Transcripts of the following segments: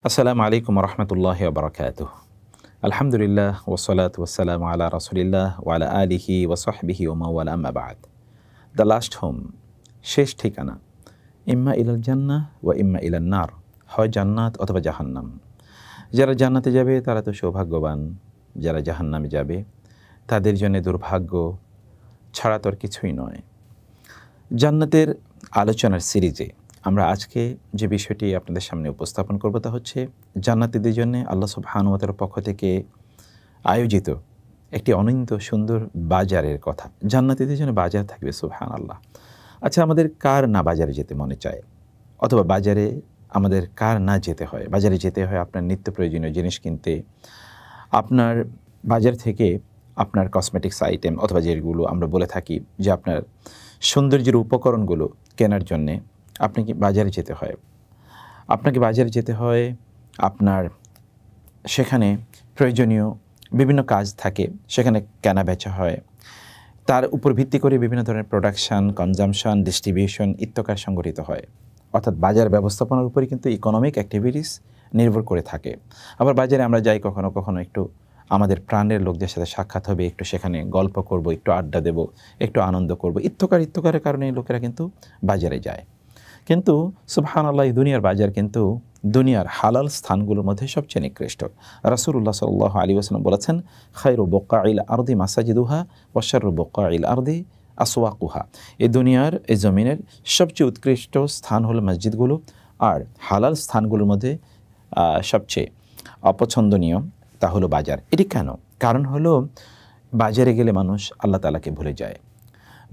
আসসালামু আলাইকুম রহমতুল্লাহি ওয়া বারাকাতুহু। আলহামদুলিল্লাহ ওয়াসসালাতু ওয়াসসালামু আলা রাসূলিল্লাহ ওয়া আলা আলিহি ওয়া সাহবিহি ওয়া মাওয়ালা আম্মা বা'দ। দ্য লাস্ট হোম, শেষ ঠিকানা, ইম্মা ইলাল জান্নাহ ওয়া ইম্মা ইলান নার, হয় জান্নাত অথবা জাহান্নাম। যারা জান্নাতে যাবে তারা তো সৌভাগ্যবান, যারা জাহান্নামে যাবে তাদের জন্য দুর্ভাগ্য ছাড়া তো আর কিছুই নয়। জান্নাতের আলোচনার সিরিজে আমরা আজকে যে বিষয়টি আপনাদের সামনে উপস্থাপন করব তা হচ্ছে জান্নাতীদের জন্য আল্লাহ সুবহানাহু ওয়া তাআলার পক্ষ থেকে আয়োজিত একটি অনন্ত সুন্দর বাজারের কথা। জান্নাতীদের জন্য বাজার থাকবে, সুবহানাল্লাহ। আচ্ছা, আমাদের কার না বাজারে যেতে মনে চায়, অথবা বাজারে আমাদের কার না যেতে হয়? বাজারে যেতে হয় আপনার নিত্য প্রয়োজনীয় জিনিস কিনতে, আপনার বাজার থেকে আপনার কসমেটিক্স আইটেম অথবা যেগুলো আমরা বলে থাকি যে আপনার সৌন্দর্যের উপকরণগুলো কেনার জন্যে আপনাকে বাজারে যেতে হয়। আপনাকে বাজারে যেতে হয়, আপনার সেখানে প্রয়োজনীয় বিভিন্ন কাজ থাকে, সেখানে কেনা বেচা হয়, তার উপর ভিত্তি করে বিভিন্ন ধরনের প্রোডাকশান, কনজামশন, ডিস্ট্রিবিউশন ইত্যাকার সংগঠিত হয়। অর্থাৎ বাজার ব্যবস্থাপনার উপরে কিন্তু ইকোনমিক অ্যাক্টিভিটিস নির্ভর করে থাকে। আবার বাজারে আমরা যাই কখনো কখনো একটু আমাদের প্রাণের লোকদের সাথে সাক্ষাৎ হবে, একটু সেখানে গল্প করব, একটু আড্ডা দেব, একটু আনন্দ করব, ইত্যাকারের কারণে লোকেরা কিন্তু বাজারে যায়। কিন্তু সুবহানাল্লাহ, এই দুনিয়ার বাজার কিন্তু দুনিয়ার হালাল স্থানগুলোর মধ্যে সবচেয়ে নিকৃষ্ট। রাসূলুল্লাহ সাল্লাল্লাহু আলাইহি ওয়াসাল্লাম বলেছেন, খায়রু বুকাইল আরদি মাসাজিদুহা ওয়া শাররু বুকাইল আরদি আসওয়াকুহা। এই দুনিয়ার, এই জমিনের সবচেয়ে উৎকৃষ্ট স্থান হলো মসজিদগুলো, আর হালাল স্থানগুলোর মধ্যে সবচেয়ে অপছন্দনীয় তা হলো বাজার। এটি কেন? কারণ হলো বাজারে গেলে মানুষ আল্লাহ তাআলাকে ভুলে যায়।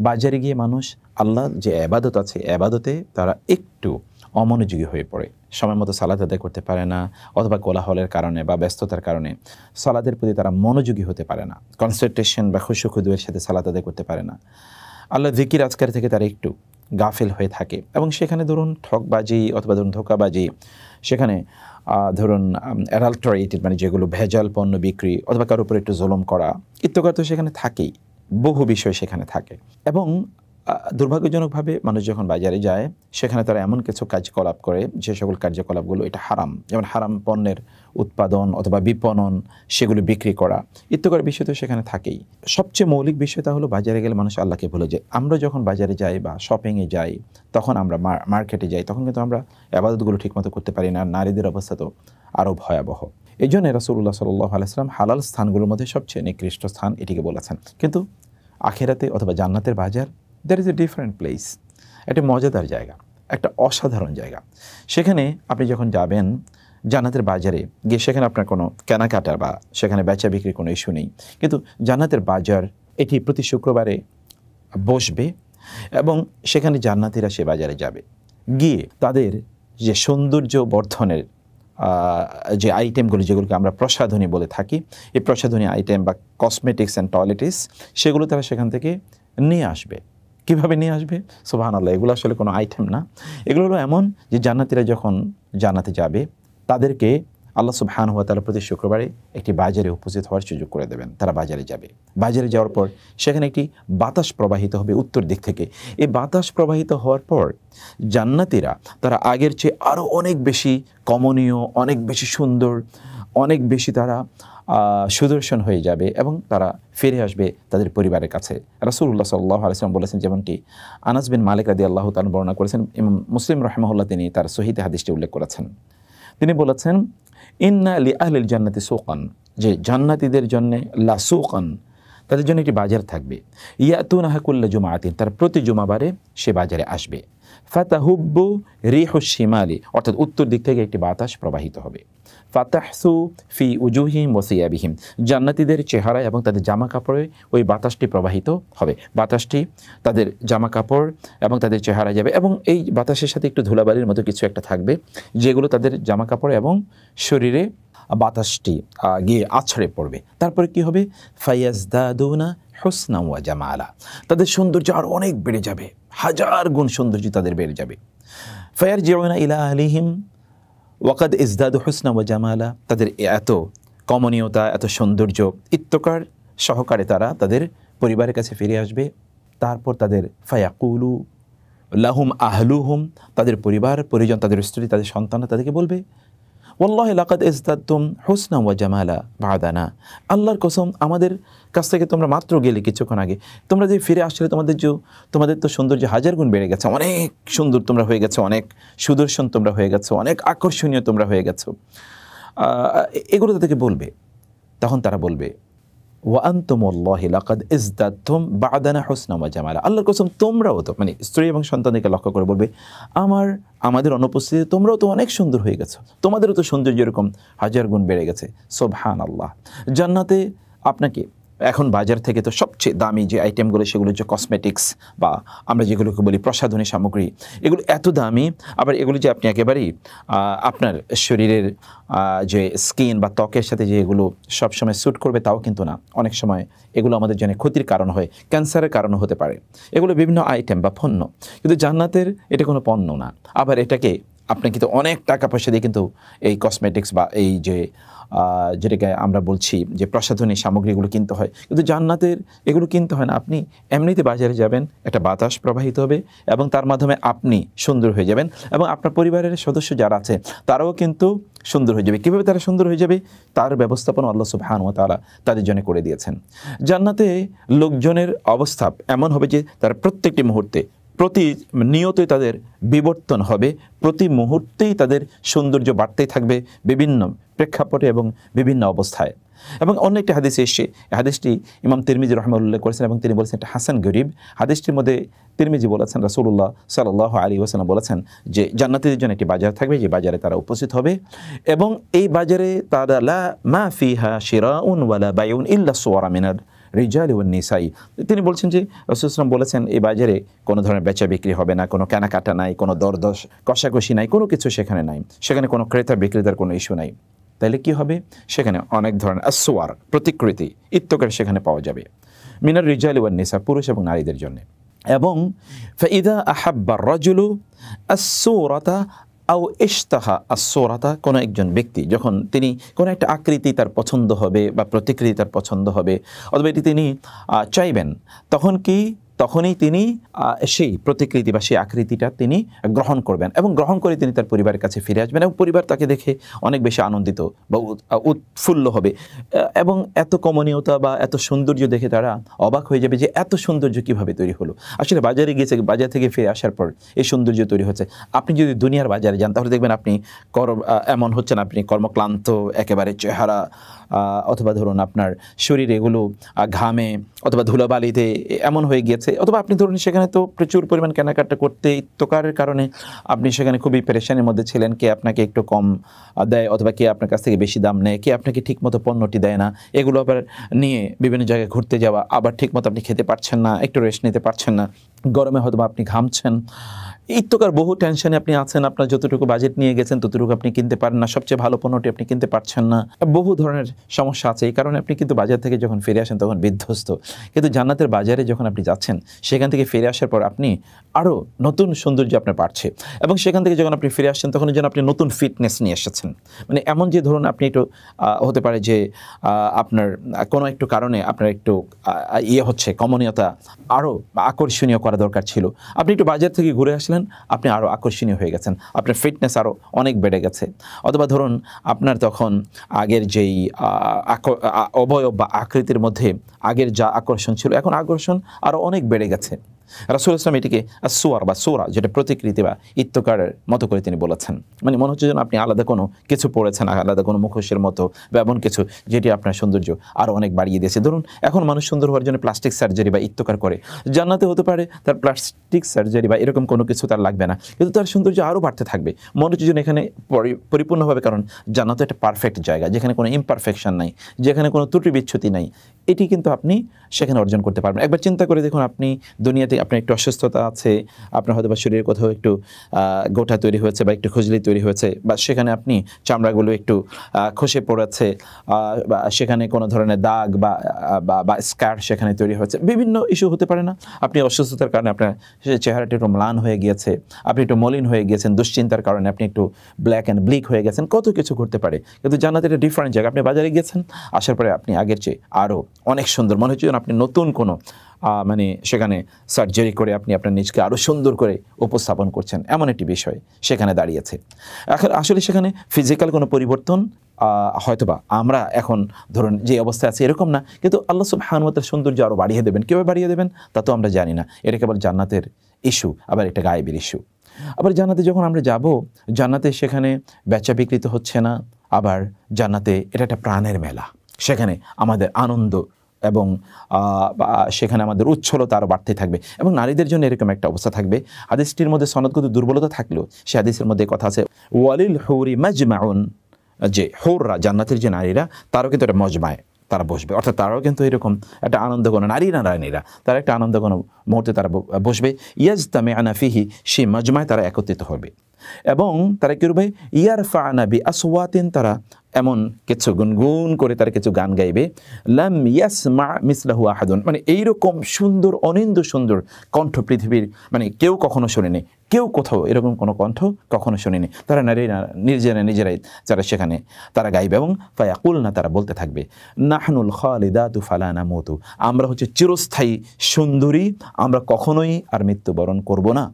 বাজারে গিয়ে মানুষ আল্লাহর যে ইবাদত আছে, ইবাদতে তারা একটু অমনোযোগী হয়ে পড়ে, সময় মতো সালাত আদায় করতে পারে না, অথবা কোলাহলের কারণে বা ব্যস্ততার কারণে সালাতের প্রতি তারা মনোযোগী হতে পারে না, কনসেন্ট্রেশন বা খুশু খুদুয়ের সাথে সালাত আদায় করতে পারে না। আল্লাহ জিকির আজকার থেকে তারা একটু গাফিল হয়ে থাকে, এবং সেখানে ধরুন ঠকবাজি অথবা ধরুন ধোঁকাবাজি, সেখানে ধরুন অ্যাডাল্টারেটেড মানে যেগুলো ভেজাল পণ্য বিক্রি, অথবা কারোর উপর একটু জুলুম করা ইত্যাকার তো সেখানে থাকেই, বহু বিষয় সেখানে থাকে। এবং দুর্ভাগ্যজনকভাবে মানুষ যখন বাজারে যায় সেখানে তারা এমন কিছু কার্যকলাপ করে যে সকল কার্যকলাপগুলো এটা হারাম, যেমন হারাম পণ্যের উৎপাদন অথবা বিপণন, সেগুলো বিক্রি করা ইত্যাকার বিষয় তো সেখানে থাকেই। সবচেয়ে মৌলিক বিষয়টা হলো বাজারে গেলে মানুষ আল্লাহকে ভুলে যায়। আমরা যখন বাজারে যাই বা শপিংয়ে যাই, তখন আমরা মার্কেটে যাই, তখন কিন্তু আমরা ইবাদতগুলো ঠিকমতো করতে পারি না। নারীদের অবস্থা তো আরও ভয়াবহ। এই জন্য রাসূলুল্লাহ সাল্লাল্লাহু আলাইহি ওয়াসাল্লাম হালাল স্থানগুলোর মধ্যে সবচেয়ে নিকৃষ্ট স্থান এটিকে বলেছেন। কিন্তু আখিরাতে অথবা জান্নাতের বাজার, that is a different place, একটা মজাদার জায়গা, একটা অসাধারণ জায়গা। সেখানে আপনি যখন যাবেন জান্নাতের বাজারে গিয়ে, সেখানে আপনার কোনো কেনাকাটা বা সেখানে বেচা বিক্রির কোনো ইস্যু নেই, কিন্তু জান্নাতের বাজার এটি প্রতি শুক্রবারে বসবে, এবং সেখানে জান্নাতীরা সে বাজারে যাবে, গিয়ে তাদের যে সৌন্দর্য বর্ধনের যে আইটেমগুলো, যেগুলোকে আমরা প্রসাধনী বলে থাকি, এই প্রসাধনী আইটেম বা কসমেটিক্স অ্যান্ড টয়লেটিস, সেগুলো তারা সেখান থেকে নিয়ে আসবে। কীভাবে নিয়ে আসবে? সুবহানাল্লাহ, এগুলো আসলে কোনো আইটেম না, এগুলো হলো এমন যে জান্নাতীরা যখন জান্নাতে যাবে তাদেরকে আল্লাহ সুবহানাহু ওয়া তাআলা প্রতি শুক্রবারে একটি বাজারে উপস্থিত হওয়ার সুযোগ করে দেবেন। তারা বাজারে যাবে, বাজারে যাওয়ার পর সেখানে একটি বাতাস প্রবাহিত হবে উত্তর দিক থেকে। এই বাতাস প্রবাহিত হওয়ার পর জান্নাতীরা তারা আগের চেয়ে আরও অনেক বেশি কমনীয়, অনেক বেশি সুন্দর, অনেক বেশি তারা সুদর্শন হয়ে যাবে, এবং তারা ফিরে আসবে তাদের পরিবারের কাছে। রাসূলুল্লাহ সাল্লাল্লাহু আলাইহি ওয়াসাল্লাম বলেছেন, যেমনটি আনাস বিন মালিক রাদিয়াল্লাহু তাআলা বর্ণনা করেছেন, ইমাম মুসলিম রাহিমাহুল্লাহ তিনি তার সহিহে হাদিসটি উল্লেখ করেছেন। তিনি বলেছেন, ইন্না লি আহলিল জান্নাতি সুকান, যে জান্নাতীদের জন্য লা সুকান, তাদের জন্য একটি বাজার থাকবে। ইয়াতুনাহা কুল্লা জুমাআতিন, তার প্রতি জুমাবারে সে বাজারে আসবে। ফাতাহুব্বু রিহুশ শিমালি, অর্থাৎ উত্তর দিক থেকে একটি বাতাস প্রবাহিত হবে। ফাতাহসু ফি উজুহিহিম ওয়া সিয়াবিহিম, জান্নাতীদের চেহারা এবং তাদের জামা কাপড়ে ওই বাতাসটি প্রবাহিত হবে। বাতাসটি তাদের জামা কাপড় এবং তাদের চেহারা যাবে, এবং এই বাতাসের সাথে একটু ধুলাবালির মতো কিছু একটা থাকবে, যেগুলো তাদের জামা কাপড় এবং শরীরে বাতাসটি গিয়ে আছড়ে পড়বে। তারপরে কি হবে? ফায়াজদাদুনা হুসনা ওয়া জামালা, তাদের সৌন্দর্য আরও অনেক বেড়ে যাবে, হাজার গুণ সৌন্দর্য তাদের বেড়ে যাবে। ফায়ারজিউনা ইলা আহলিহিম ওয়াকাদ ইজদাদু হুসনা ওয়া জামালা, তাদের এত কমনীয়তা, এত সৌন্দর্য ইত্তকার সহকারে তারা তাদের পরিবারের কাছে ফিরে আসবে। তারপর তাদের ফায়াকুলু লাহুম আহলুহুম, তাদের পরিবার পরিজন, তাদের স্ত্রী, তাদের সন্তানরা তাদেরকে বলবে, ওয়াল্লাহি লাকাদ ইজদাদতুম হুসনা ওয়া জামালা বা'দানা, আল্লাহর কসম আমাদের কাছ থেকে তোমরা মাত্র গেলে কিছুক্ষণ আগে, তোমরা যে ফিরে আসলে তোমাদের তো সৌন্দর্য হাজার গুণ বেড়ে গেছে, অনেক সুন্দর তোমরা হয়ে গেছো, অনেক সুদর্শন তোমরা হয়ে গেছো, অনেক আকর্ষণীয় তোমরা হয়ে গেছো। এগুলো তাদেরকে বলবে, তখন তারা বলবে ওয়া আনতুম ওয়াল্লাহি লাকাদ ইজদাদতুম বা'দানা হুসনা ওয়া জামালা, আল্লাহর কসম তোমরাও তো, মানে স্ত্রী এবং সন্তানকে লক্ষ্য করে বলবে, আমাদের অনুপস্থিতিতে তোমরাও তো অনেক সুন্দর হয়ে গেছো, তোমাদেরও তো সৌন্দর্য এরকম হাজার গুণ বেড়ে গেছে। সুবহানাল্লাহ। জান্নাতে আপনাকে এখন বাজার থেকে তো সবচেয়ে দামি যে আইটেমগুলো সেগুলো হচ্ছে কসমেটিক্স বা আমরা যেগুলোকে বলি প্রসাধনী সামগ্রী, এগুলো এত দামি, আবার এগুলো যে আপনি একেবারেই আপনার শরীরের যে স্কিন বা ত্বকের সাথে যে এগুলো সবসময় স্যুট করবে তাও কিন্তু না, অনেক সময় এগুলো আমাদের জন্য ক্ষতির কারণ হয়, ক্যান্সারের কারণও হতে পারে। এগুলো বিভিন্ন আইটেম বা পণ্য, কিন্তু জান্নাতের এটা কোনো পণ্য না। আবার এটাকে আপনি কিন্তু অনেক টাকা পয়সা দিয়ে কিন্তু এই কসমেটিক্স বা এই যে যেটাকে আমরা বলছি যে প্রসাধনী সামগ্রীগুলো কিনতে হয়, কিন্তু জান্নাতের এগুলো কিনতে হয় না। আপনি এমনিতে বাজারে যাবেন, একটা বাতাস প্রবাহিত হবে এবং তার মাধ্যমে আপনি সুন্দর হয়ে যাবেন এবং আপনার পরিবারের সদস্য যারা আছে তারাও কিন্তু সুন্দর হয়ে যাবে। কীভাবে তারা সুন্দর হয়ে যাবে তার ব্যবস্থাপনা আল্লাহ সুবহানাহু ওয়া তাআলা তাদের জন্য করে দিয়েছেন। জান্নাতে লোকজনের অবস্থা এমন হবে যে তারা প্রত্যেকটি মুহূর্তে প্রতিনিয়তই তাদের বিবর্তন হবে, প্রতি মুহূর্তেই তাদের সৌন্দর্য বাড়তেই থাকবে বিভিন্ন প্রেক্ষাপটে এবং বিভিন্ন অবস্থায়। এবং অন্য একটি হাদিসে এসে, হাদিসটি ইমাম তিরমিজি রাহিমাহুল্লাহ করেছেন এবং তিনি বলেছেন এটা হাসান গরিব। হাদিসটির মধ্যে তিরমিজি বলেছেন রাসূলুল্লাহ সাল্লাল্লাহু আলাইহি ওয়াসাল্লাম বলেছেন যে জান্নাতীদের জন্য একটি বাজার থাকবে, যে বাজারে তারা উপস্থিত হবে এবং এই বাজারে তারা লা মা ফিহা শিরাউন ওয়ালা বাইউন ইল্লা সুওয়ারা মিনার রিজালি ওয়ান নিসাই। তিনি বলছেন যে রাসূল সাল্লাল্লাহু বলেছেন এই বাজারে কোনো ধরনের বেচা বিক্রি হবে না, কোনো কেনাকাটা নাই, কোনো দরদশ কষাকষি নাই, কোনো কিছু সেখানে নাই, সেখানে কোনো ক্রেতা বিক্রেতার কোনো ইস্যু নাই। তাইলে কি হবে, সেখানে অনেক ধরনের আসওয়ার প্রতিকৃতি ইত্তকার সেখানে পাওয়া যাবে, মিনার রিজালি ওয়ান নিসা, পুরুষ এবং নারীদের জন্য। এবং ফাইদা আহাব্বা রাজুলু আসসূরাতা আও ইশতাহা আসসূরাতা, কোনো একজন ব্যক্তি যখন তিনি কোনো একটা আকৃতি তার পছন্দ হবে বা প্রতিকৃতি তার পছন্দ হবে অথবা এটি তিনি চাইবেন, তখনই তিনি সেই প্রতিকৃতি বা সেই আকৃতিটা তিনি গ্রহণ করবেন এবং গ্রহণ করে তিনি তার পরিবারের কাছে ফিরে আসবেন এবং পরিবার তাকে দেখে অনেক বেশি আনন্দিত বা উৎফুল্ল হবে এবং এত কমনীয়তা বা এত সৌন্দর্য দেখে তারা অবাক হয়ে যাবে যে এত সৌন্দর্য কীভাবে তৈরি হলো। আসলে বাজারে গিয়েছে, বাজার থেকে ফিরে আসার পর এই সৌন্দর্য তৈরি হচ্ছে। আপনি যদি দুনিয়ার বাজারে যান তাহলে দেখবেন আপনি এমন হচ্ছেন, আপনি কর্মক্লান্ত একেবারে চেহারা, অথবা ধরুন আপনার শরীর এগুলো ঘামে অথবা ধুলাবালিতে এমন হয়ে গিয়েছে, অথবা আপনি ধরুন সেখানে তো প্রচুর পরিমাণ কেনাকাটা করতে ইত্যকারের কারণে আপনি সেখানে খুবই পেরেশানির মধ্যে ছিলেন, কে আপনাকে একটু কম দেয় অথবা কে আপনার কাছ থেকে বেশি দাম নেয়, কে আপনাকে ঠিকমতো পণ্যটি দেয় না, এগুলো আবার নিয়ে বিভিন্ন জায়গায় ঘুরতে যাওয়া, আবার ঠিকমতো আপনি খেতে পারছেন না, একটু রেস্ট নিতে পারছেন না, গরমে হয়তো আপনি ঘামছেন, ইত্যকার বহু টেনশনে আপনি আছেন, আপনার যতটুকু বাজেট নিয়ে গেছেন ততটুকু আপনি কিনতে পারেন না, সবচেয়ে ভালো পণ্যটি আপনি কিনতে পারছেন না, বহু ধরনের সমস্যা আছে। এই কারণে আপনি কিন্তু বাজার থেকে যখন ফিরে আসেন তখন বিধ্বস্ত। কিন্তু জান্নাতের বাজারে যখন আপনি যাচ্ছেন সেখান থেকে ফিরে আসার পর আপনি আরও নতুন সৌন্দর্য আপনার বাড়ছে এবং সেখান থেকে যখন আপনি ফিরে আসছেন তখন যেন আপনি নতুন ফিটনেস নিয়ে এসেছেন। মানে এমন যে ধরুন আপনি একটু হতে পারে যে আপনার কোনো একটু কারণে আপনার একটু হচ্ছে কমনীয়তা আরও আকর্ষণীয় করা দরকার ছিল, আপনি একটু বাজার থেকে ঘুরে আসলেন, আপনি আরও আকর্ষণীয় হয়ে গেছেন, আপনার ফিটনেস আরও অনেক বেড়ে গেছে। অথবা ধরুন আপনার তখন আগের যেই অবয়ব বা আকৃতির মধ্যে আগের যা আকর্ষণ ছিল এখন আকর্ষণ আরও অনেক বেড়ে গেছে। রাসূল ইসলাম এটিকে আসওয়ার বা সূরা, যেটা প্রতিকৃতি বা ইত্যকারের মতো করে তিনি বলেছেন। মানে মনে হচ্ছে যেন আপনি আলাদা কোনো কিছু পড়েছেন, আলাদা কোনো মুখোশের মতো বা এমন কিছু যেটি আপনার সৌন্দর্য আরও অনেক বাড়িয়ে দিয়েছে। ধরুন এখন মানুষ সুন্দর হওয়ার জন্য প্লাস্টিক সার্জারি বা ইত্যকার করে, জান্নাতে হতে পারে তার প্লাস্টিক সার্জারি বা এরকম কোনো কিছু তার লাগবে না, কিন্তু তার সৌন্দর্য আরও বাড়তে থাকবে। মনে হচ্ছে যেন এখানে পরিপূর্ণভাবে, কারণ জান্নাত একটা পারফেক্ট জায়গা যেখানে কোনো ইমপারফেকশন নাই, যেখানে কোনো ত্রুটি বিচ্ছুতি নাই, এটি কিন্তু আপনি সেখানে অর্জন করতে পারবেন। একবার চিন্তা করে দেখুন, আপনি দুনিয়াতে আপনার একটু অসুস্থতা আছে, আপনার হয়তো বা শরীরের কোথাও একটু গোটা তৈরি হয়েছে বা একটু খুজলি তৈরি হয়েছে, বা সেখানে আপনি চামড়াগুলো একটু খসে পড়েছে, বা সেখানে কোনো ধরনের দাগ বা স্কার সেখানে তৈরি হয়েছে, বিভিন্ন ইস্যু হতে পারে না। আপনি অসুস্থতার কারণে আপনার চেহারাটা একটু ম্লান হয়ে গিয়েছে, আপনি একটু মলিন হয়ে গিয়েছেন, দুশ্চিন্তার কারণে আপনি একটু ব্ল্যাক অ্যান্ড ব্লিক হয়ে গেছেন, কত কিছু ঘটতে পারে। কিন্তু জান্নাতের একটা ডিফারেন্ট জায়গা। আপনি বাজারে গিয়েছেন, আসার পরে আপনি আগের চেয়ে আরও অনেক সুন্দর, মনে হচ্ছে আপনি নতুন কোনো মানে সেখানে সার্জারি করে আপনি আপনার নিজকে আরও সুন্দর করে উপস্থাপন করছেন, এমন একটি বিষয় সেখানে দাঁড়িয়েছে। এখন আসলে সেখানে ফিজিক্যাল কোনো পরিবর্তন হয়তোবা আমরা এখন ধরুন যে অবস্থায় আছে এরকম না, কিন্তু আল্লাহ সুবহানাহু ওয়া তাআলা সৌন্দর্য আরও বাড়িয়ে দেবেন। কীভাবে বাড়িয়ে দেবেন তা তো আমরা জানি না, এটা কেবল জান্নাতের ইস্যু, আবার এটা গায়েবের ইস্যু। আবার জান্নাতে যখন আমরা যাব, জান্নাতে সেখানে বেচা বিক্রি তো হচ্ছে না, আবার জান্নাতে এটা একটা প্রাণের মেলা, সেখানে আমাদের আনন্দ এবং সেখানে আমাদের উচ্ছলতা আরও বাড়তে থাকবে। এবং নারীদের জন্য এরকম একটা অবস্থা থাকবে, হাদিসটির মধ্যে সনদগত দুর্বলতা থাকলেও সে হাদিসের মধ্যে কথা আছে, ওয়ালিল হুরি মাজমাউন, যে হুররা জান্নাতের যে নারীরা তারাও কিন্তু একটা মজমায় তারা বসবে, অর্থাৎ তারাও কিন্তু এরকম একটা আনন্দ কোনো নারীরা তারা একটা আনন্দ কোনো মুহূর্তে তারা বসবে। ইয়াজতামিউনা ফিহি, সেই মজমায় তারা একত্রিত হবে এবং তারা কী করবে, ইয়ারফা'না বিআসওয়াতিন, তারা এমন কিছু গুনগুন করে তারা কিছু গান গাইবে, লাম ইয়াসমা মিসলাহু আহাদুন, মানে এইরকম সুন্দর অনিন্দ্য সুন্দর কণ্ঠ পৃথিবীর মানে কেউ কখনো শোনেনি, কেউ কোথাও এরকম কোনো কণ্ঠ কখনো শোনেনি। তারা নিজেরাই যারা সেখানে তারা গাইবে এবং ফায়াকুলনা, তারা বলতে থাকবে, নাহনুল খালিদাতু ফালা নামুতু, আমরা হচ্ছে চিরস্থায়ী সুন্দরী, আমরা কখনোই আর মৃত্যুবরণ করব না।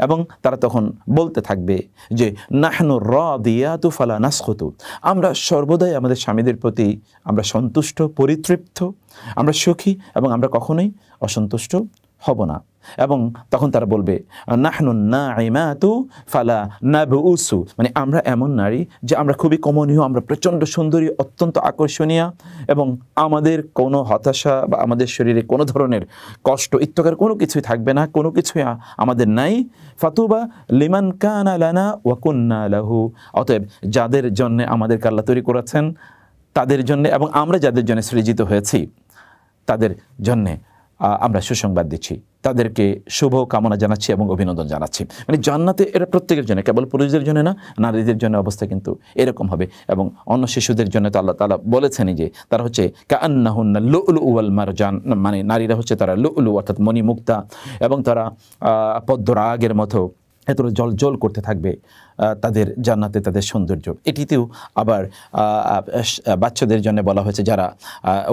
এবং তারা তখন বলতে থাকবে যে নাহনু রাদিয়াতু ফালা নাসখুতু, আমরা সর্বদাই আমাদের স্বামীদের প্রতি আমরা সন্তুষ্ট, পরিতৃপ্ত, আমরা সুখী এবং আমরা কখনোই অসন্তুষ্ট হব না। এবং তখন তারা বলবে নাহনু নাইমাতু ফালা নাবউসু, মানে আমরা এমন নারী যে আমরা খুবই কমনীয়, আমরা প্রচণ্ড সুন্দরী, অত্যন্ত আকর্ষণীয় এবং আমাদের কোনো হতাশা বা আমাদের শরীরে কোনো ধরনের কষ্ট ইত্যাকার কোনো কিছুই থাকবে না, কোনো কিছুই আমাদের নাই। ফাতুবা লিমান কানা লানা ওয়া কুন্না লাহু, অতএব যাদের জন্য আমাদেরকে আল্লাহ তৈরি করেছেন তাদের জন্য এবং আমরা যাদের জন্য সৃজিত হয়েছি তাদের জন্যে আমরা সুসংবাদ দিচ্ছি, তাদেরকে শুভ কামনা জানাচ্ছি এবং অভিনন্দন জানাচ্ছি। মানে জান্নাতে এটা প্রত্যেকের জন্য, কেবল পুরুষদের জন্য না, নারীদের জন্য অবস্থা কিন্তু এরকম হবে। এবং অন্য শিশুদের জন্য তো আল্লাহ তাআলা বলেছেনই যে তারা হচ্ছে কাআন্নাহুন্না লুলু ওয়াল মারজান, মানে নারীরা হচ্ছে তারা লুলু অর্থাৎ মণিমুক্তা, এবং তারা পদ্মরাগের মতো এত জল করতে থাকবে তাদের জান্নাতে তাদের সৌন্দর্য। এটিতেও আবার বাচ্চাদের জন্য বলা হয়েছে যারা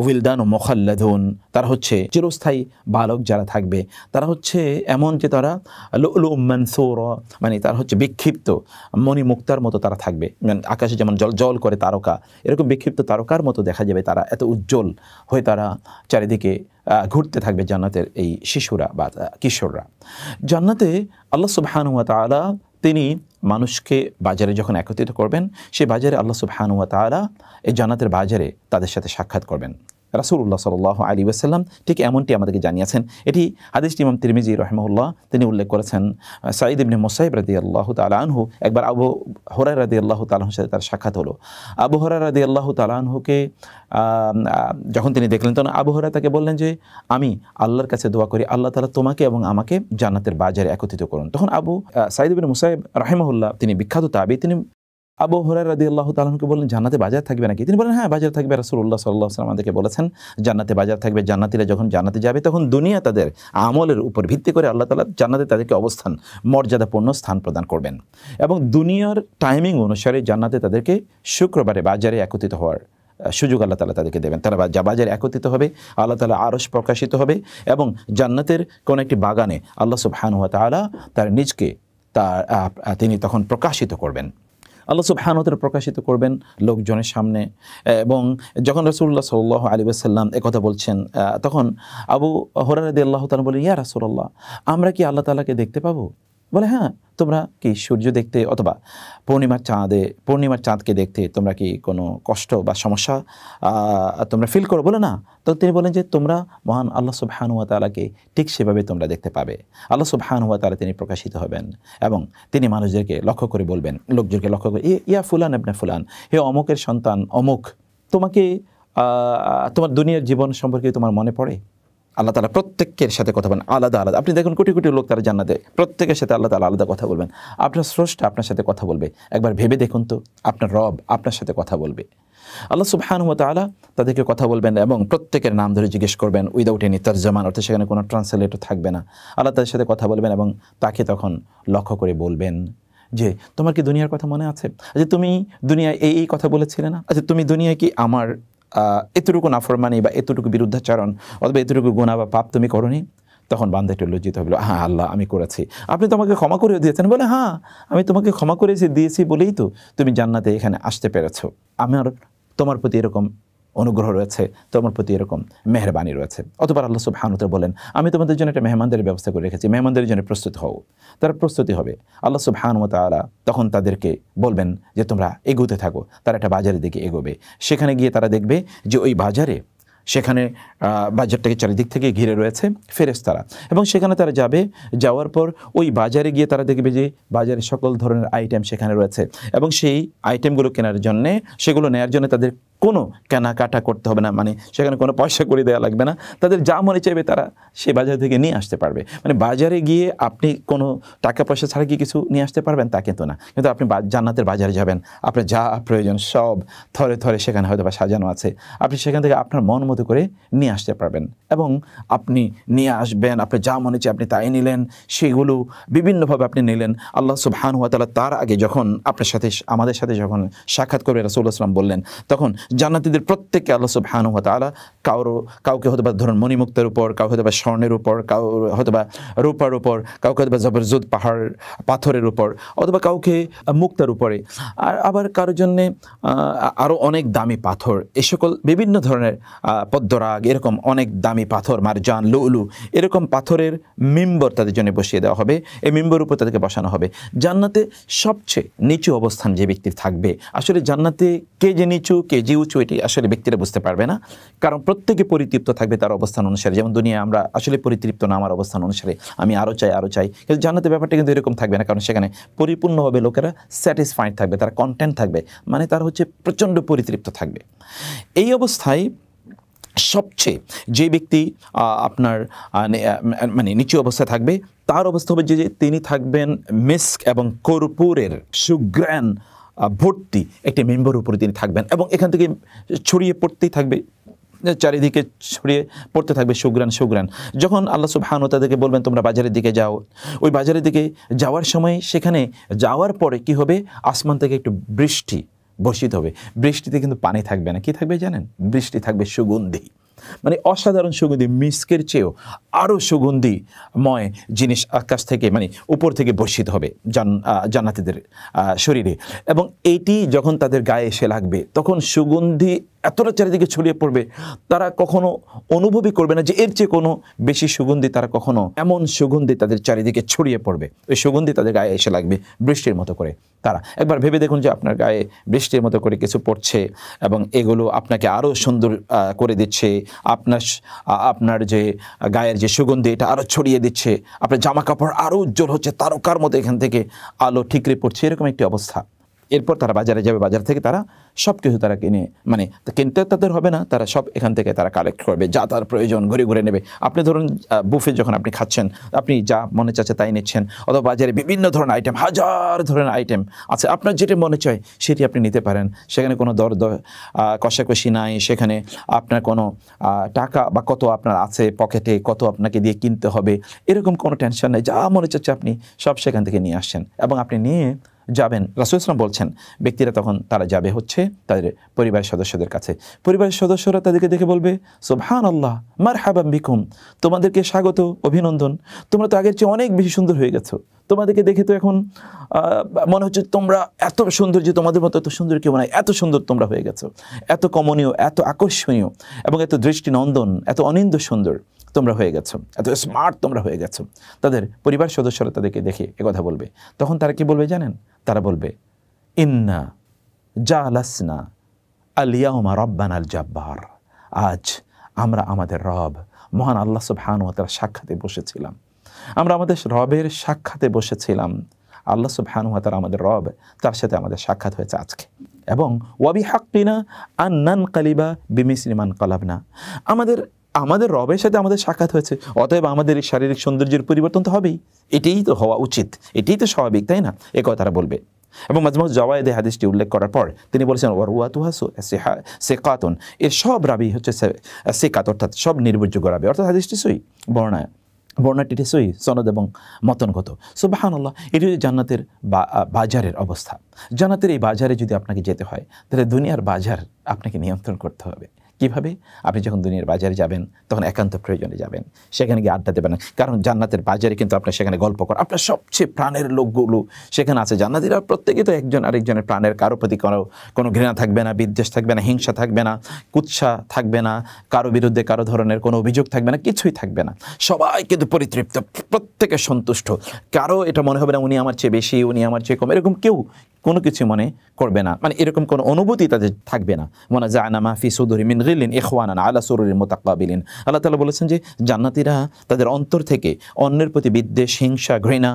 উইলদান ও মুখাল্লাদুন, তারা হচ্ছে চিরস্থায়ী বালক যারা থাকবে, তারা হচ্ছে এমন যে তারা লুলু মানসুর, মানে তারা হচ্ছে বিক্ষিপ্ত মণিমুক্তার মতো তারা থাকবে, আকাশে যেমন জল করে তারকা, এরকম বিক্ষিপ্ত তারকার মতো দেখা যাবে, তারা এত উজ্জ্বল হয়ে তারা চারিদিকে ঘুরতে থাকবে জান্নাতের এই শিশুরা বা কিশোররা। জান্নাতে আল্লাহ সুবহানাহু ওয়া তাআলা তিনি মানুষকে বাজারে যখন একত্রিত করবেন, সেই বাজারে আল্লাহ সুবহানাহু ওয়া তাআলা এই জান্নাতের বাজারে তাদের সাথে সাক্ষাৎ করবেন। রাসূলুল্লাহ সাল্লাল্লাহু আলাইহি ওয়াসাল্লাম ঠিক এমনটি আমাদেরকে জানিয়েছেন। এটি হাদিসটি ইমাম তিরমিজি রাহিমাহুল্লাহ তিনি উল্লেখ করেছেন। সাঈদ ইবনে মুসাইব রাদিয়াল্লাহু তাআলা আনহু একবার আবু হুরায়রা রাদিয়াল্লাহু তাআলা আনহুর সাথে তার সাক্ষাৎ হলো। আবু হুরায়রা রাদিয়াল্লাহু তাআলা আনহুকে যখন তিনি দেখলেন তখন আবু হুরায়রা তাকে বললেন যে আমি আল্লাহর কাছে দোয়া করি আল্লাহ তাআলা তোমাকে এবং আমাকে জান্নাতের বাজারে একত্রিত করুন। তখন সাঈদ ইবনে মুসাইব রাহিমাহুল্লাহ তিনি বিখ্যাত তাবী, তিনি আবু হুরায়রা রাদিয়াল্লাহু তাআলা আনহুকে বললেন জান্নাতে বাজার থাকবে নাকি? তিনি বলেন হ্যাঁ বাজার থাকবে, রাসূলুল্লাহ সাল্লাল্লাহু আলাইহি ওয়াসাল্লাম আমাদেরকে বলেছেন জান্নাতে বাজার থাকবে। জান্নাতীরা যখন জান্নাতে যাবে তখন দুনিয়া তাদের আমলের উপর ভিত্তি করে আল্লাহ তাআলা জান্নাতে তাদেরকে অবস্থান মর্যাদাপূর্ণ স্থান প্রদান করবেন এবং দুনিয়ার টাইমিং অনুসারে জান্নাতে তাদেরকে শুক্রবারে বাজারে একত্রিত হওয়ার সুযোগ আল্লাহ তাআলা তাদেরকে দেবেন। তারা বাজারে একত্রিত হবে, আল্লাহ তাআলা আরশ প্রকাশিত হবে এবং জান্নাতের কোন একটি বাগানে আল্লাহ সুবহানাহু ওয়া তাআলা তার নিজকে তিনি তখন প্রকাশিত করবেন। আল্লাহ সুবহানাহু ওয়া তাআলা প্রকাশিত করবেন লোকজনের সামনে। এবং যখন রাসূলুল্লাহ সাল্লাল্লাহু আলাইহি ওয়াসাল্লাম একথা বলছেন তখন আবু হুরায়রা রাদিয়াল্লাহু তাআলা বলেন ইয়া রাসূলুল্লাহ আমরা কি আল্লাহ তাআলাকে দেখতে পাবো? বলে হ্যাঁ, তোমরা কি সূর্য দেখতে অথবা পূর্ণিমার চাঁদকে দেখতে তোমরা কি কোনো কষ্ট বা সমস্যা তোমরা ফিল করো? বলে না। তো তিনি বলেন যে তোমরা মহান আল্লাহ সুবহানাহু ওয়া তাআলাকে ঠিক সেভাবে তোমরা দেখতে পাবে। আল্লাহ সুবহানাহু ওয়া তাআলা তিনি প্রকাশিত হবেন এবং তিনি মানুষদেরকে লক্ষ্য করে বলবেন, লোকজনকে লক্ষ্য করে ইয়া ফুলান ইবনে ফুলান, হে অমুকের সন্তান অমুক, তোমাকে তোমার দুনিয়ার জীবন সম্পর্কে তোমার মনে পড়ে? আল্লাহ তাআলা প্রত্যেকের সাথে কথা বলেন আলাদা আলাদা। আপনি দেখুন কোটি কোটি লোক তারা জান্নাতে, প্রত্যেকের সাথে আল্লাহ তাআলা আলাদা কথা বলবেন। আপনার স্রষ্টা আপনার সাথে কথা বলবে, একবার ভেবে দেখুন তো আপনার রব আপনার সাথে কথা বলবে। আল্লাহ সুবহানাহু ওয়া তাআলা তাদেরকে কথা বলবেন এবং প্রত্যেকের নাম ধরে জিজ্ঞেস করবেন উইদাউট এনি তারজামান, অর্থাৎ সেখানে কোনো ট্রান্সলেটর থাকবে না। আল্লাহ তাদের সাথে কথা বলবেন এবং তাকে তখন লক্ষ্য করে বলবেন যে তোমার কি দুনিয়ার কথা মনে আছে? আচ্ছা তুমি দুনিয়ায় এই কথা বলেছিলে না? আচ্ছা তুমি দুনিয়ায় কি এতটুকু নাফরমানি বা এতটুকু বিরুদ্ধাচরণ অথবা এতটুকু গুনাহ বা পাপ তুমি করনি, তখন বান্দা একটু লজ্জিত হবে, হ্যাঁ আল্লাহ আমি করেছি, আপনি তো আমাকে ক্ষমা করে দিয়েছেন। বলে হ্যাঁ আমি তোমাকে ক্ষমা দিয়েছি বলেই তো তুমি জান্নাতে এখানে আসতে পেরেছো। আমার তোমার প্রতি এরকম অনুগ্রহ রয়েছে, তোমার প্রতি এরকম মেহরবানি রয়েছে। অতঃপর আল্লাহ সুবহানাহু ওয়া তাআলা বলেন, আমি তোমাদের জন্য একটা মেহমানদের ব্যবস্থা করে রেখেছি, মেহমানদের জন্য প্রস্তুত হও। তারা প্রস্তুতি হবে। আল্লাহ সুবহানাহু ওয়া তাআলা তখন তাদেরকে বলবেন যে তোমরা এগোতে থাকো। তারা একটা বাজারের দিকে এগোবে। সেখানে গিয়ে তারা দেখবে যে ওই বাজারে, সেখানে বাজারটাকে চারিদিক থেকে ঘিরে রয়েছে ফেরেশতারা, এবং সেখানে তারা যাবে। যাওয়ার পর ওই বাজারে গিয়ে তারা দেখবে যে বাজারে সকল ধরনের আইটেম সেখানে রয়েছে, এবং সেই আইটেমগুলো কেনার জন্যে, সেগুলো নেয়ার জন্য তাদের কোনো কেনাকাটা করতে হবে না, মানে সেখানে কোনো পয়সা করে দেওয়া লাগবে না। তাদের যা মনে চাইবে তারা সেই বাজার থেকে নিয়ে আসতে পারবে। মানে বাজারে গিয়ে আপনি কোনো টাকা পয়সা ছাড়া কি কিছু নিয়ে আসতে পারবেন তা কিন্তু না, কিন্তু আপনি জান্নাতের বাজারে যাবেন, আপনার যা প্রয়োজন সব থরে থরে সেখানে হয়তো বা সাজানো আছে, আপনি সেখান থেকে আপনার মন মতো করে নিয়ে আসতে পারবেন, এবং আপনি নিয়ে আসবেন, আপনি যা মনে চাই আপনি তাই নিলেন, সেগুলো বিভিন্নভাবে আপনি নিলেন। আল্লাহ সুবহানাহু ওয়া তাআলা তার আগে যখন আপনার সাথে আমাদের সাথে যখন সাক্ষাৎ করে রাসূলুল্লাহ সাল্লাল্লাহু আলাইহি ওয়াসাল্লাম বললেন, তখন জান্নাতীদের প্রত্যেককে আল্লাহ সুবহানাহু ওয়া তাআলা কাউকে হয়তো বা ধরুন মণিমুক্তার উপর, কাউকে হয়তো বা স্বর্ণের উপর, কাউ হয়তো বা রূপার উপর, কাউকে হয়তো বা জবরজুদ পাথরের উপর, অথবা কাউকে মুক্তার উপরে, আর আবার কারোর জন্যে আরও অনেক দামি পাথর, এ সকল বিভিন্ন ধরনের পদ্মরাগ, এরকম অনেক দামি পাথর, মারজান, লুলু, এরকম পাথরের মিম্বর তাদের জন্য বসিয়ে দেওয়া হবে। এই মিম্বর উপর তাদেরকে বসানো হবে। জান্নাতে সবচেয়ে নিচু অবস্থান যে ব্যক্তির থাকবে, আসলে জান্নাতে কে যে নিচু কে যে উঁচু এটি আসলে ব্যক্তিরা বুঝতে পারবে না, কারণ প্রত্যেকে পরিতৃপ্ত থাকবে তার অবস্থান অনুসারে। যেমন দুনিয়া আমরা আসলে পরিতৃপ্ত না আমার অবস্থান অনুসারে, আমি আরও চাই, কিন্তু জান্নাতের ব্যাপারটা কিন্তু এরকম থাকবে না, কারণ সেখানে পরিপূর্ণভাবে লোকেরা স্যাটিসফাইড থাকবে, তারা কন্টেন্ট থাকবে, মানে তারা হচ্ছে প্রচণ্ড পরিতৃপ্ত থাকবে। এই অবস্থায় সবচেয়ে যে ব্যক্তি আপনার মানে নিচু অবস্থায় থাকবে, তার অবস্থা হবে যে তিনি থাকবেন মিস্ক এবং কর্পূরের সুঘ্রাণ ভর্তি একটি মেম্বর উপরে তিনি থাকবেন, এবং এখান থেকে ছড়িয়ে পড়তেই থাকবে, চারিদিকে ছড়িয়ে পড়তে থাকবে সুঘ্রাণ। যখন আল্লাহ সুবহানাহু ওয়া তাআলা তাদেরকে বলবেন তোমরা বাজারের দিকে যাও, ওই বাজারের দিকে যাওয়ার সময় সেখানে যাওয়ার পরে কি হবে, আসমান থেকে একটু বৃষ্টি বর্ষিত হবে। বৃষ্টিতে কিন্তু পানি থাকবে না, কি থাকবে জানেন? বৃষ্টি থাকবে সুগন্ধি, মানে অসাধারণ সুগন্ধি, মিস্কের চেয়েও আরও সুগন্ধিময় জিনিস আকাশ থেকে, মানে উপর থেকে বর্ষিত হবে জান্নাতীদের শরীরে, এবং এইটি যখন তাদের গায়ে এসে লাগবে তখন সুগন্ধি এতটা চারিদিকে ছড়িয়ে পড়বে, তারা কখনো অনুভবই করবে না যে এর চেয়ে কোনো বেশি সুগন্ধি, তারা কখনো এমন সুগন্ধি তাদের চারিদিকে ছড়িয়ে পড়বে, ওই সুগন্ধি তাদের গায়ে এসে লাগবে বৃষ্টির মতো করে। তারা একবার ভেবে দেখুন যে আপনার গায়ে বৃষ্টির মতো করে কিছু পড়ছে, এবং এগুলো আপনাকে আরও সুন্দর করে দিচ্ছে, আপনার যে গায়ের যে সুগন্ধি এটা আরও ছড়িয়ে দিচ্ছে, আপনার জামা কাপড় আরও উজ্জ্বল হচ্ছে, তারকার মতো এখান থেকে আলো ঠিকরে পড়ছে, এরকম একটি অবস্থা। এরপর তারা বাজারে যাবে, বাজার থেকে তারা সব কিছু তারা কিনে, মানে কিনতে তাদের হবে না, তারা সব এখান থেকে তারা কালেক্ট করবে, যা তার প্রয়োজন ঘুরে নেবে। আপনি ধরুন বুফে যখন আপনি খাচ্ছেন, আপনি যা মনে চাচ্ছে তাই নিচ্ছেন, অথবা বাজারে বিভিন্ন ধরনের আইটেম, হাজার ধরনের আইটেম আছে, আপনার যেটা মনে চায় সেটি আপনি নিতে পারেন। সেখানে কোনো দর কষাকষি নাই, সেখানে আপনার কোনো টাকা বা কত আপনার আছে পকেটে, কত আপনাকে দিয়ে কিনতে হবে, এরকম কোনো টেনশন নেই। যা মনে চাচ্ছে আপনি সব সেখান থেকে নিয়ে আসছেন, এবং আপনি নিয়ে যাবেন। রাসূল সাল্লাল্লাহু আলাইহি ওয়াসাল্লাম বলছেন, ব্যক্তিরা তখন তারা যাবে হচ্ছে তাদের পরিবারের সদস্যদের কাছে। পরিবারের সদস্যরা তাদেরকে দেখে বলবে, সুবহানাল্লাহ, মারহাবাম বিকুম, তোমাদেরকে স্বাগত, অভিনন্দন, তোমরা তো আগের চেয়ে অনেক বেশি সুন্দর হয়ে গেছো। তোমাদেরকে দেখে তো এখন মনে হচ্ছে তোমরা এত সুন্দর, যে তোমাদের মতো এত সুন্দর কেউ নাই, এত সুন্দর তোমরা হয়ে গেছো, এত কমনীয়, এত আকর্ষণীয়, এবং এত দৃষ্টিনন্দন, এত অনিন্দ সুন্দর তোমরা হয়ে গেছো, এত স্মার্ট তোমরা হয়ে গেছো। তাদের পরিবার সদস্যরা তাদেরকে দেখে একথা বলবে। তখন তারা কি বলবে জানেন? তারা বলবে, ইন্না জালাসনা আলিয়াউমা রাব্বানাল জাব্বার, আজ আমরা আমাদের রব মহান আল্লাহ সুবহানাহু ওয়া তাআলার সাক্ষাতে বসেছিলাম, আমরা আমাদের রবের সাক্ষাতে বসেছিলাম। আল্লাহ সুবহানাহু ওয়া তাআলা আমাদের রব, তার সাথে আমাদের সাক্ষাৎ হয়েছে আজকে, এবং ওয়াবি হাক্কিনা আন নানকালিবা বিমিসলি মান কালাবনা, আমাদের রবের সাথে আমাদের সাক্ষাৎ হয়েছে, অতএব আমাদের এই শারীরিক সৌন্দর্যের পরিবর্তন তো হবেই, এটাই তো হওয়া উচিত, এটাই তো স্বাভাবিক, তাই না? এ কথা তারা বলবে। এবং মাজমুজ জাওয়ায়েদে হাদিসটি উল্লেখ করার পর তিনি বলেছেন, ওয়ারওয়াতুহা সিকাতুন, এর সব রাবি হচ্ছে সিকাত, অর্থাৎ সব নির্ভরযোগ্য রাবি, অর্থাৎ হাদিসটি সহিহ বর্ণনাটি সহিহ সনদ এবং মতনগত। সুবহানাল্লাহ, এটি হচ্ছে জান্নাতের বাজারের অবস্থা। জান্নাতের এই বাজারে যদি আপনাকে যেতে হয়, তাহলে দুনিয়ার বাজার আপনাকে নিয়ন্ত্রণ করতে হবে। কীভাবে? আপনি যখন দুনিয়ার বাজারে যাবেন তখন একান্ত প্রয়োজনে যাবেন, সেখানে গিয়ে আড্ডা দেবেন না, কারণ জান্নাতের বাজারে কিন্তু আপনার সেখানে গল্প করেন, আপনার সবচেয়ে প্রাণের লোকগুলো সেখানে আছে। জান্নাতীরা প্রত্যেকেই তো একজন আরেকজনের প্রাণের, কারো প্রতি কোনো ঘৃণা থাকবে না, বিদ্বেষ থাকবে না, হিংসা থাকবে না, কুৎসা থাকবে না, কারো বিরুদ্ধে কারো ধরনের কোনো অভিযোগ থাকবে না, কিছুই থাকবে না। সবাই কিন্তু পরিতৃপ্ত, প্রত্যেকে সন্তুষ্ট, কারো এটা মনে হবে না উনি আমার চেয়ে বেশি, উনি আমার চেয়ে কম, এরকম কেউ কোনো কিছু মনে করবে না, মানে এরকম কোনো অনুভূতি তাদের থাকবে না। মনে জানা মাফি সুদুরি মিন গিলিন ইখওয়ানান আলা সুরুরিন মুতাকাবিলিন। আল্লাহ তাআলা বলেছেন যে জান্নাতীরা তাদের অন্তর থেকে অন্যের প্রতি বিদ্বেষ, হিংসা, ঘৃণা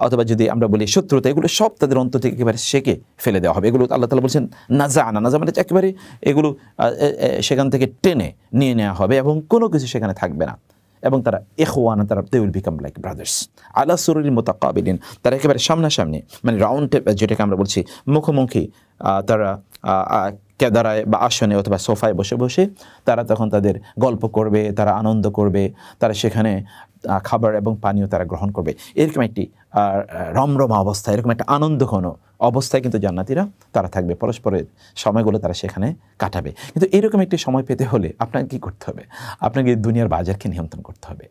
অথবা যদি আমরা বলি শত্রুতা, এগুলো সব তাদের অন্তর থেকে একেবারে সেকে ফেলে দেওয়া হবে। এগুলো আল্লাহ তাআলা বলছেন নাজা মানে একেবারে এগুলো সেখান থেকে টেনে নিয়ে নেওয়া হবে এবং কোনো কিছু সেখানে থাকবে না। এবং তারা ইখওয়ানা, তারা they will become like brothers আলা সুরুরিন মুতাকাবিলিন। তারা একেবারে সামনাসামনি, মানে রাউন্ড যেটাকে আমরা বলছি মুখোমুখি, তারা কেদারায় বা আসনে অথবা সোফায় বসে বসে তারা তখন তাদের গল্প করবে, তারা আনন্দ করবে, তারা সেখানে খাবার এবং পানীয় তারা গ্রহণ করবে। এরকম একটি রমরমা অবস্থা, এরকম একটা আনন্দঘন অবস্থায় কিন্তু জান্নাতীরা তারা থাকবে, পরস্পরের সময়গুলো তারা সেখানে কাটাবে। কিন্তু এরকম একটি সময় পেতে হলে আপনাকে কী করতে হবে? আপনাকে দুনিয়ার বাজারকে নিয়ন্ত্রণ করতে হবে।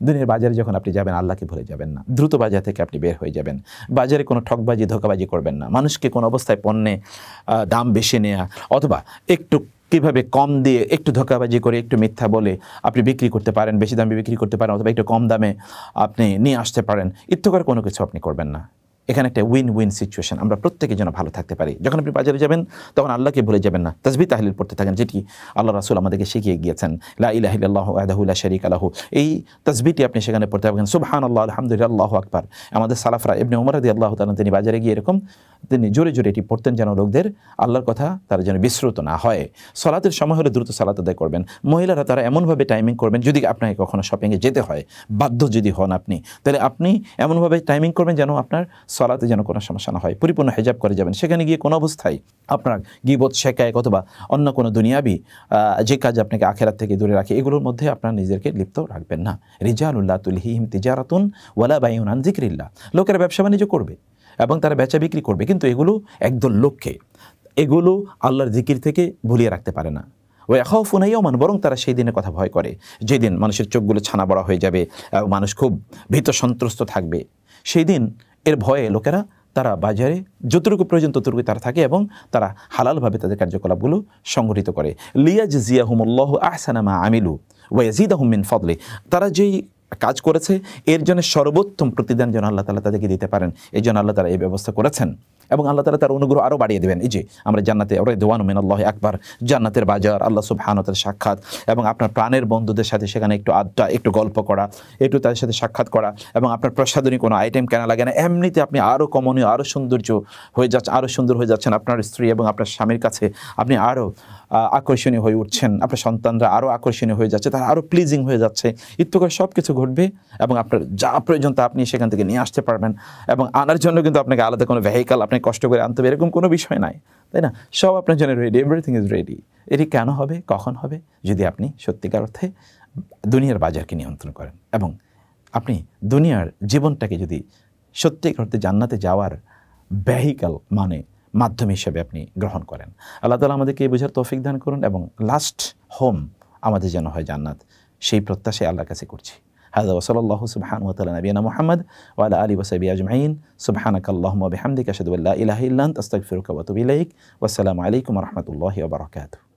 দুনিয়ার বাজারে যখন আপনি যাবেন আল্লাহকে ভুলে যাবেন না, দ্রুত বাজার থেকে আপনি বের হয়ে যাবেন। বাজারে কোনো ঠকবাজি, ধোঁকাবাজি করবেন না, মানুষকে কোনো অবস্থায় পণ্যে দাম বেশি নেওয়া অথবা একটু কীভাবে কম দিয়ে একটু ধোঁকাবাজি করে একটু মিথ্যা বলে আপনি বিক্রি করতে পারেন, বেশি দামে বিক্রি করতে পারেন, অথবা একটু কম দামে আপনি নিয়ে আসতে পারেন, ইত্যকার কোনো কিছু আপনি করবেন না। এখানে একটা উইন উইন সিচুয়েশন, আমরা প্রত্যেকে যেন ভালো থাকতে পারি। যখন আপনি বাজারে যাবেন তখন আল্লাহকে ভুলে যাবেন না, তাসবিহ তাহলিল পড়তে থাকেন, যেটি আল্লাহ রাসূল আমাদেরকে শিখিয়ে গিয়েছেন। লা ইলাহা ইল্লাল্লাহু ওয়াহদাহু লা শারীকা লাহু, এই তাসবিহটি আপনি সেখানে পড়তে পারবেন। সুবহানাল্লাহ, আলহামদুলিল্লাহ, আল্লাহু আকবার। আমাদের সালাফরা ইবনে উমর রাদিয়াল্লাহু তাআলা তিনি বাজারে গিয়ে এরকম তিনি জোরে জোরে এটি পড়তেন যেন লোকদের আল্লাহর কথা তারা যেন বিস্মৃত না হয়। সালাতের সময় হলে দ্রুত সালাত আদায় করবেন। মহিলারা তারা এমনভাবে টাইমিং করবেন, যদি আপনাকে কখনো শপিংয়ে যেতে হয়, বাধ্য যদি হন আপনি, তাহলে আপনি এমনভাবে টাইমিং করবেন যেন আপনার সালাতে যেন কোনো সমস্যা না হয়, পরিপূর্ণ হিজাব করে যাবেন। সেখানে গিয়ে কোনো অবস্থায় আপনার গীবত, শেকায়েত অথবা অন্য কোনো দুনিয়াবি যে কাজ আপনাকে আখিরাত থেকে দূরে রাখে, এগুলোর মধ্যে আপনার নিজেকে লিপ্ত রাখবেন না। রিজালুন লা তুলহিহিম তিজারাতুন ওয়ালা বাইউন আন যিকরিল্লাহ, লোকেরা ব্যবসা বাণিজ্য করবে এবং তারা বেচা বিক্রি করবে, কিন্তু এগুলো একদল লোককে এগুলো আল্লাহর জিকির থেকে ভুলিয়ে রাখতে পারে না। ওই খাউফুন ইয়াওমান, বরং তারা সেই দিনের কথা ভয় করে, যেদিন মানুষের চোখগুলো ছানা বড়া হয়ে যাবে এবং মানুষ খুব ভীত সন্ত্রস্ত থাকবে। সেই দিন এর ভয়ে লোকেরা তারা বাজারে যতটুকু প্রয়োজন ততটুকু তারা থাকে এবং তারা হালালভাবে তাদের কার্যকলাপগুলো সংগঠিত করে। লিয়াজজিয়াহুমুল্লাহু আহসানা মা আমিলু ওয়া ইয়াজিদাহুম মিন ফাদলি, তারা যেই কাজ করেছে এর জন্য সর্বোত্তম প্রতিদান যেন আল্লাহ তাআলা তাদেরকে দিতে পারেন, এই জন্য আল্লাহ তাআলা এই ব্যবস্থা করেছেন। এবং আল্লাহ তাআলা তার অনুগ্রহ আরও বাড়িয়ে দেবেন। এই যে আমরা জান্নাতে রিদওয়ানুম মিনাল্লাহি আকবার, জান্নাতের বাজার, আল্লাহ সুবহানাহু ওয়া তাআলার সাক্ষাৎ এবং আপনার প্রাণের বন্ধুদের সাথে সেখানে একটু আড্ডা, একটু গল্প করা, একটু তাদের সাথে সাক্ষাৎ করা এবং আপনার প্রসাধনী কোনো আইটেম কেনা লাগে না, এমনিতে আপনি আরও কমনীয়, আরও সৌন্দর্য হয়ে যাচ্ছে, আরও সুন্দর হয়ে যাচ্ছেন আপনার স্ত্রী এবং আপনার স্বামীর কাছে, আপনি আরও আকর্ষণীয় হয়ে উঠছেন, আপনার সন্তানরা আরও আকর্ষণীয় হয়ে যাচ্ছে, তারা আরও প্লিজিং হয়ে যাচ্ছে, ইত্যকার সব কিছু ঘটবে এবং আপনার যা প্রয়োজন তা আপনি সেখান থেকে নিয়ে আসতে পারবেন। এবং আনার জন্য কিন্তু আপনাকে আলাদা কোনো ভেহিক্যাল আপনাকে কষ্ট করে আনতে হবে এরকম কোনো বিষয় নাই, তাই না? সব আপনার জন্য রেডি, এভরিথিং ইজ রেডি। এটি কেন হবে, কখন হবে? যদি আপনি সত্যিকার অর্থে দুনিয়ার বাজারকে নিয়ন্ত্রণ করেন এবং আপনি দুনিয়ার জীবনটাকে যদি সত্যিকার অর্থে জান্নাতে যাওয়ার ভেহিক্যাল মাধ্যম হিসেবে আপনি গ্রহণ করেন। আল্লাহ তাআলা আমাদেরকে এই বোঝার তৌফিক দান করুন এবং লাস্ট হোম আমাদের যেন হয় জান্নাত, সেই প্রত্যাশায় আল্লাহর কাছে করছি। হাযা ওয়া সাল্লাল্লাহু সুবহানাহু ওয়া তাআলা নবিয়ানা মুহাম্মদ ওয়া আলা আলিহি ওয়া সাহবিহি আজমাইন। সুবহানাকাল্লাহুম্মা ওয়া বিহামদিকা আশহাদু আল্লা ইলাহা ইল্লা আনতা আস্তাগফিরুকা ওয়া আতুবু ইলাইক। ওয়াসসালামু আলাইকুম ওয়া রাহমাতুল্লাহি ওয়া বারাকাতুহু।